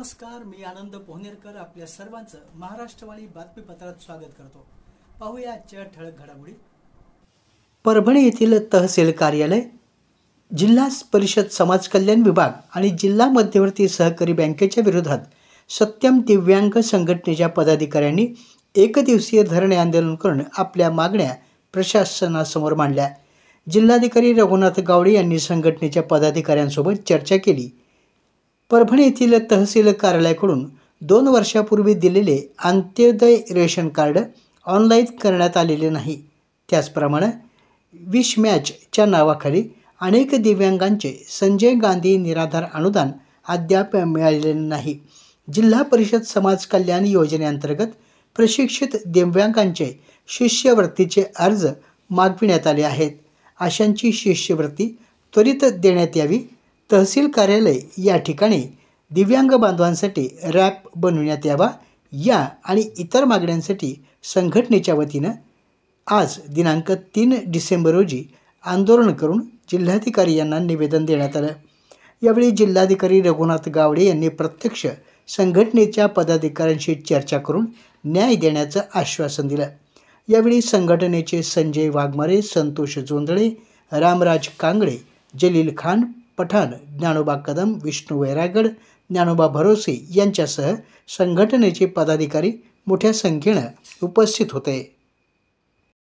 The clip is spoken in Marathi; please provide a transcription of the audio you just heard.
नमस्कार, मी आनंद पोहनेरकर आपल्या सर्वांचं महाराष्ट्रवाणी बातमीपत्रात स्वागत करतो। पाहूया आजच्या ठळक घडामोडी। परभणी येथील तहसील कार्यालय, जिल्हा परिषद समाज कल्याण विभाग आणि जिल्हा मध्यवर्ती सहकारी बँकेच्या विरोधात सत्यम दिव्यांग संघटनेच्या पदाधिकाऱ्यांनी एकदिवसीय धरणे आंदोलन करून आपल्या मागण्या प्रशासनासमोर मांडल्या। जिल्हाधिकारी रघुनाथ गावडे यांनी संघटनेच्या पदाधिकाऱ्यांसोबत चर्चा केली। परभणी येथील तहसील कार्यालयाकडून 2 वर्षापूर्वी दिलेले अंत्योदय रेशन कार्ड ऑनलाईन करण्यात आलेले नाही। त्याचप्रमाणे विश मॅचच्या नावाखाली अनेक दिव्यांगांचे संजय गांधी निराधार अनुदान अद्याप मिळालेले नाही। जिल्हा परिषद समाज कल्याण योजनेअंतर्गत प्रशिक्षित दिव्यांगांचे शिष्यवृत्तीचे अर्ज मागविण्यात आले आहेत। अशांची शिष्यवृत्ती त्वरित देण्यात यावी। तहसील कार्यालय या ठिकाणी दिव्यांग बांधवांसाठी रॅप बनविण्यात यावा या आणि इतर मागण्यांसाठी संघटनेच्या वतीनं आज दिनांक 3 डिसेंबर रोजी आंदोलन करून जिल्हाधिकारी यांना निवेदन देण्यात आलं। यावेळी जिल्हाधिकारी रघुनाथ गावडे यांनी प्रत्यक्ष संघटनेच्या पदाधिकाऱ्यांशी चर्चा करून न्याय देण्याचं आश्वासन दिलं। यावेळी संघटनेचे संजय वाघमारे, संतोष जोंधळे, रामराज कांगडे, जलील खान पठाण, ज्ञानोबा कदम, विष्णू वैरागड, ज्ञानोबा भरोसे यांच्यासह संघटनेचे पदाधिकारी मोठ्या संख्येनं उपस्थित होते।